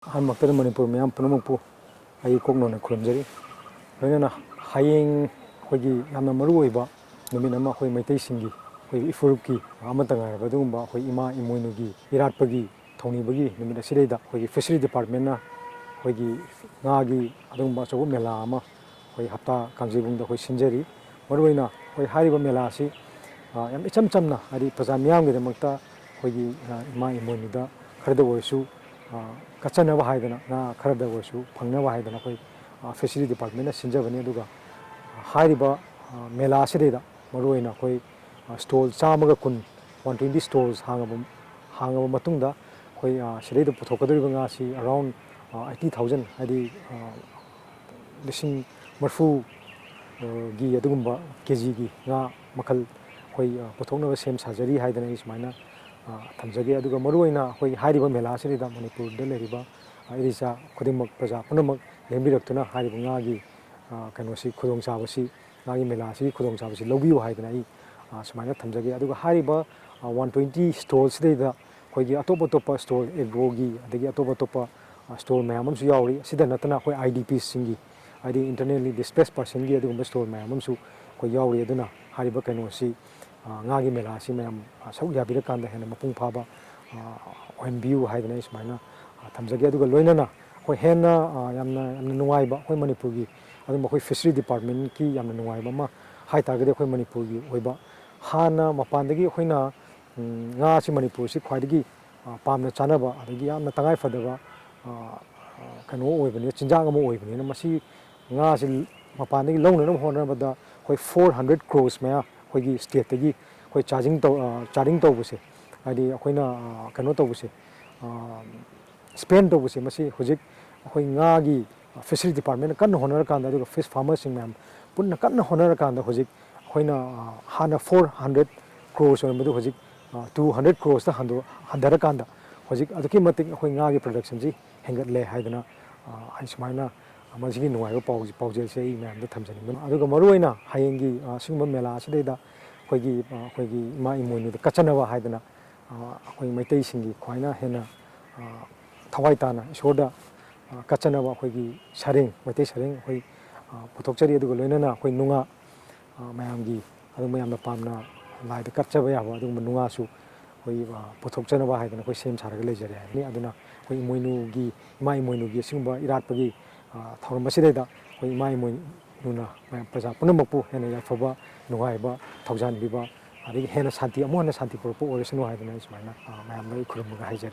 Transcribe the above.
ꯑꯍꯥꯟꯕꯃꯛꯇꯗ ꯃꯅꯤꯄꯨꯔ ꯃꯤꯌꯥꯝ ꯄꯨꯝꯅꯃꯛꯄꯨ ꯑꯩ ꯀꯣꯛꯅꯅ ꯈꯨꯔꯨꯝꯖꯔꯤ. ꯂꯣꯏꯅꯅ ꯍꯌꯦꯡ ꯑꯩꯈꯣꯏꯒꯤ ꯌꯥꯝꯅ ꯃꯔꯨꯑꯣꯏꯕ ꯅꯨꯃꯤꯠ ꯑꯃ ꯑꯩꯈꯣꯏ ꯃꯩꯇꯩꯁꯤꯡꯒꯤ ꯑꯩꯈꯣꯏ ꯏꯐꯨꯔꯨꯞꯀꯤ ꯑꯃꯠꯇ ꯉꯥꯏꯔꯕ ꯑꯗꯨꯒꯨꯝꯕ ꯑꯩꯈꯣꯏ ꯏꯃꯥ ꯏꯃꯣꯏꯅꯨꯒꯤ ꯏꯔꯥꯠꯄꯒꯤ ꯊꯧꯅꯤꯕꯒꯤ ꯅꯨꯃꯤꯠ ꯑꯁꯤꯗꯩꯗ ꯑꯩꯈꯣꯏꯒꯤ ꯐꯤꯁꯔꯤ ꯗꯤꯄꯥꯔꯠꯃꯦꯟꯅ ꯑꯩꯈꯣꯏꯒꯤ ꯉꯥꯒꯤ ꯑꯗꯨꯒꯨꯝꯕ ꯑꯆꯧꯕ ꯃꯦꯂꯥ ꯑꯃ ꯑꯩꯈꯣꯏ ꯍꯞꯇꯥ ꯀꯥꯡꯖꯩꯕꯨꯡꯗ ꯑꯩꯈꯣꯏ ꯁꯤꯟꯖꯔꯤ. ꯃꯔꯨꯑꯣꯏꯅ ꯑꯩꯈꯣꯏ ꯍꯥꯏꯔꯤꯕ ꯃꯦꯂꯥ ꯑꯁꯤ ꯌꯥꯝ ꯏꯆꯝ ꯆꯝꯅ ꯍꯥꯏꯗꯤ ꯄ꯭ꯔꯖꯥ ꯃꯤꯌꯥꯝꯒꯤꯗꯃꯛꯇ ꯑꯩꯈꯣꯏꯒꯤ ꯏꯃꯥ ꯏꯃꯣꯏꯅꯨꯗ ꯈꯔꯗ ꯑꯣꯏꯔꯁꯨ ꯀꯠꯆꯅꯕ ꯍꯥꯏꯗꯅ ꯉꯥ ꯈꯔꯗ ꯑꯣꯏꯔꯁꯨ ꯐꯪꯅꯕ ꯍꯥꯏꯗꯅ ꯑꯩꯈꯣꯏ ꯐꯤꯁꯔꯤ ꯗꯤꯄꯥꯔꯠꯃꯦꯟꯅ ꯁꯤꯟꯖꯕꯅꯤ. ꯑꯗꯨꯒ ꯍꯥꯏꯔꯤꯕ ꯃꯦꯂꯥ ꯑꯁꯤꯗꯩꯗ ꯃꯔꯨꯑꯣꯏꯅ ꯑꯩꯈꯣই ꯁ꯭ꯇꯣꯜ 120 ꯁ꯭ꯇꯣꯜꯁ ꯍꯥꯡꯉꯕ ꯃꯇꯨꯡꯗ ꯑꯩꯈꯣꯏ ꯁꯤꯗꯩꯗ ꯄꯨꯊꯣꯛꯀꯗꯧꯔꯤꯕ ꯉꯥꯁꯤ ꯑꯔꯥꯎꯟ 80,000 ꯍꯥꯏꯗꯤ 30,000ꯒꯤ ꯑꯗꯨꯒꯨꯝꯕ ꯀꯦꯖꯤꯒꯤ ꯉꯥ ꯃꯈꯜ ꯑꯩꯈꯣꯏ ꯄꯨꯊꯣꯛꯅꯕ ꯁꯦꯝ ꯁꯥꯖꯔꯤ ꯍꯥꯏꯗꯅ ꯑꯩ ꯁꯨꯃꯥꯏꯅ ꯊꯝꯖꯒꯦ. ꯑꯗꯨꯒ ꯃꯔꯨꯑꯣꯏꯅ ꯑꯩꯈꯣꯏ ꯍꯥꯏꯔꯤꯕ ꯃꯦꯂꯥ ꯑꯁꯤꯗꯩꯗ ꯃꯅꯤꯄꯨꯔꯗ ꯂꯩꯔꯤꯕ ꯏꯔꯤꯆꯥ ꯈꯨꯗꯤꯡꯃꯛ ꯄ꯭ꯔꯖꯥ ꯄꯨꯝꯅꯃꯛ ꯂꯦꯡꯕꯤꯔꯛꯇꯨꯅ ꯍꯥꯏꯔꯤꯕ ꯉꯥꯒꯤ ꯀꯩꯅꯣꯁꯤ ꯈꯨꯗꯣꯡꯆꯥꯕꯁꯤ ꯉꯥꯒꯤ ꯃꯦꯂꯥ ꯑꯁꯤꯒꯤ ꯈꯨꯗꯣꯡꯆꯥꯕꯁꯤ ꯂꯧꯕꯤꯌꯨ ꯍꯥꯏꯗꯅ ꯑꯩ ꯁꯨꯃꯥꯏꯅ ꯊꯝꯖꯒꯦ. ꯑꯗꯨꯒ ꯍꯥꯏꯔꯤꯕ 120 ꯁ꯭ꯇꯣꯜꯁꯤꯗꯩꯗ ꯑꯩꯈꯣꯏꯒꯤ ꯑꯇꯣꯞ ꯑꯇꯣꯞꯄ ꯁ꯭ꯇꯣꯜ ꯑꯦꯒ꯭ꯔꯣꯒꯤ ꯑꯗꯒꯤ ꯑꯇꯣꯞ ꯑꯇꯣꯞꯄ ꯁ꯭ꯇꯣꯜ ꯃꯌꯥꯝ ꯑꯃꯁꯨ ꯌꯥꯎꯔꯤ. ꯑꯁꯤꯗ ꯅꯠꯇꯅ ꯑꯩꯈꯣꯏ IDPꯁꯤꯡꯒꯤ ꯍꯥꯏꯗꯤ ꯏꯟꯇꯔꯅꯦꯜꯂꯤ ꯗꯤꯁꯄ꯭ꯂꯦꯁ ꯄꯔꯁꯟꯒꯤ ꯑꯗꯨꯒꯨꯝꯕ ꯁ꯭ꯇꯣꯜ ꯃꯌꯥꯝ ꯑꯃꯁꯨ ꯑꯩꯈꯣꯏ ꯌꯥꯎꯔꯤ. ꯑꯗꯨꯅ ꯍꯥꯏꯔꯤꯕ ꯀꯩꯅꯣꯁꯤ ꯉꯥꯒꯤ ꯃꯦꯂꯥ ꯑꯁꯤ ꯃꯌꯥꯝ ꯁꯔꯨꯛ ꯌꯥꯕꯤꯔꯀꯥꯟꯗ ꯍꯦꯟꯅ ꯃꯄꯨꯡ ꯐꯥꯕ ꯑꯣꯏꯍꯟꯕꯤꯌꯨ ꯍꯥꯏꯗꯅ ꯑꯩ ꯁꯨꯃꯥꯏꯅ ꯊꯝꯖꯒꯦ. ꯑꯗꯨꯒ ꯂꯣꯏꯅꯅ ꯑꯩꯈꯣꯏ ꯍꯦꯟꯅ ꯌꯥꯝꯅ ꯅꯨꯡꯉꯥꯏꯕ ꯑꯩꯈꯣꯏ ꯃꯅꯤꯄꯨꯔꯒꯤ ꯑꯗꯨꯝ ꯑꯩꯈꯣꯏ ꯐꯤꯁꯔꯤ ꯗꯤꯄꯥꯔꯠꯃꯦꯟꯀꯤ ꯌꯥꯝꯅ ꯅꯨꯡꯉꯥꯏꯕ ꯑꯃ ꯍꯥꯏꯇꯥꯔꯒꯗꯤ ꯑꯩꯈꯣꯏ ꯃꯅꯤꯄꯨꯔꯒꯤ ꯑꯣꯏꯕ ꯍꯥꯟꯅ ꯃꯄꯥꯟꯗꯒꯤ ꯑꯩꯈꯣꯏꯅ ꯉꯥꯁꯤ ꯃꯅꯤꯄꯨꯔꯁꯤ ꯈ꯭ꯋꯥꯏꯗꯒꯤ ꯄꯥꯝꯅ ꯆꯥꯅꯕ ꯑꯗꯒꯤ ꯌꯥꯝꯅ ꯇꯉꯥꯏꯐꯗꯕ ꯀꯩꯅꯣ ꯑꯣꯏꯕꯅꯤꯅ ꯆꯤꯟꯖꯥꯛ ꯑꯃ ꯑꯣꯏꯕꯅꯤꯅ ꯃꯁꯤ ꯉꯥꯁꯤ ꯃꯄꯥꯟꯗꯒꯤ ꯂꯧꯅꯅꯕ ꯍꯣꯠꯅꯕꯗ ꯑꯩꯈꯣই 400 crores ꯃꯌꯥ ꯑꯩꯈꯣꯏꯒꯤ ꯁ꯭ꯇꯦꯠꯇꯒꯤ ꯑꯩꯈꯣꯏ ꯆꯥꯔꯖꯤꯡ ꯇꯧꯕꯁꯦ ꯍꯥꯏꯗꯤ ꯑꯩꯈꯣꯏꯅ ꯀꯩꯅꯣ ꯇꯧꯕꯁꯦ ꯁ꯭ꯄꯦꯟ ꯇꯧꯕꯁꯦ ꯃꯁꯤ ꯍꯧꯖꯤꯛ ꯑꯩꯈꯣꯏ ꯉꯥꯒꯤ ꯐꯤꯁꯔꯤ ꯗꯤꯄꯥꯔꯠꯃꯦꯟꯅ ꯀꯟꯅ ꯍꯣꯠꯅꯔꯀꯥꯟꯗ ꯑꯗꯨꯒ ꯐꯤꯁ ꯐꯥꯔꯃꯔꯁꯤꯡ ꯃꯌꯥꯝ ꯄꯨꯟꯅ ꯀꯟꯅ ꯍꯣꯠꯅꯔꯀꯥꯟꯗ ꯍꯧꯖꯤꯛ ꯑꯩꯈꯣꯏꯅ ꯍꯥꯟꯅ 400 crores ꯑꯣꯏꯔꯝꯕꯗꯨ ꯍꯧꯖꯤꯛ 200 crores ꯍꯟꯊꯔꯀꯥꯟꯗ ꯍꯧꯖꯤꯛ ꯑꯗꯨꯛꯀꯤ ꯃꯇꯤꯛ ꯑꯩꯈꯣꯏ ꯉꯥꯒꯤ ꯄ꯭ꯔꯗꯛꯁꯟꯁꯤ ꯍꯦꯟꯒꯠꯂꯦ ꯍꯥꯏꯗꯅ ꯑꯩ ꯁꯨꯃꯥꯏꯅ ꯃꯁꯤꯒꯤ ꯅꯨꯡꯉꯥꯏꯕ ꯄꯥꯎꯖꯦꯜꯁꯦ ꯑꯩ ꯃꯌꯥꯝꯗ ꯊꯝꯖꯅꯤꯡꯕꯅꯤ. ꯑꯗꯨꯒ ꯃꯔꯨꯑꯣꯏꯅ ꯍꯌꯦꯡꯒꯤ ꯑꯁꯤꯒꯨꯝꯕ ꯃꯦꯂꯥ ꯑꯁꯤꯗꯩꯗ ꯑꯩꯈꯣꯏꯒꯤ ꯏꯃꯥ ꯏꯃꯣꯏꯅꯨꯗ ꯀꯠꯆꯅꯕ ꯍꯥꯏꯗꯅ ꯑꯩꯈꯣꯏ ꯃꯩꯇꯩꯁꯤꯡꯒꯤ ꯈ꯭ꯋꯥꯏꯅ ꯍꯦꯟꯅ ꯊꯋꯥꯏ ꯇꯥꯅ ꯏꯁꯣꯔꯗ ꯀꯠꯆꯅꯕ ꯑꯩꯈꯣꯏꯒꯤ ꯁꯔꯦꯡ ꯃꯩꯇꯩ ꯁꯔꯦꯡ ꯑꯩꯈꯣꯏ ꯄꯨꯊꯣꯛꯆꯔꯤ. ꯑꯗꯨꯒ ꯂꯣꯏꯅꯅ ꯑꯩꯈꯣꯏ ꯅꯨꯡꯉꯥ ꯃꯌꯥꯝꯒꯤ ꯑꯗꯨꯝ ꯃꯌꯥꯝꯅ ꯄꯥꯝꯅ ꯂꯥꯏꯗ ꯀꯠꯆꯕ ꯌꯥꯕ ꯑꯗꯨꯒꯨꯝꯕ ꯅꯨꯡꯉꯥꯁꯨ ꯑꯩꯈꯣꯏ ꯄꯨꯊꯣꯛꯆꯅꯕ ꯍꯥꯏꯗꯅ ꯑꯩꯈꯣꯏ ꯁꯦꯝ ꯁꯥꯔꯒ ꯂꯩꯖꯔꯦ ꯍꯥꯏꯕꯅꯤ. ꯑꯗꯨꯅ ꯑꯩꯈꯣꯏ ꯏꯃꯥ ꯏꯃꯣꯏꯅꯨꯒꯤ ꯑꯁꯤꯒꯨꯝꯕ ꯏꯔꯥꯠꯄꯒꯤ ꯊꯧꯔꯝ ꯑꯁꯤꯗꯩꯗ ꯑꯩꯈꯣꯏ ꯏꯃꯥ ꯏꯃꯣꯏꯅꯨꯅ ꯄ꯭ꯔꯖꯥ ꯄꯨꯝꯅꯃꯛꯄꯨ ꯍꯦꯟꯅ ꯌꯥꯏꯐꯕ ꯅꯨꯡꯉꯥꯏꯕ ꯊꯧꯖꯥꯟꯕꯤꯕ ꯑꯗꯒꯤ ꯍꯦꯟꯅ ꯁꯥꯟꯇꯤ ꯑꯃꯨꯛ ꯍꯟꯅ ꯁꯥꯟꯇꯤ ꯄꯨꯔꯛꯄ ꯑꯣꯏꯔꯁꯅꯨ ꯍꯥꯏꯗꯅ ꯑꯩ ꯁꯨꯃꯥꯏꯅ ꯃꯌꯥꯝꯗ ꯑꯩ ꯈꯨꯔꯨꯝꯃꯒ ꯍꯥꯏꯖꯔꯤ.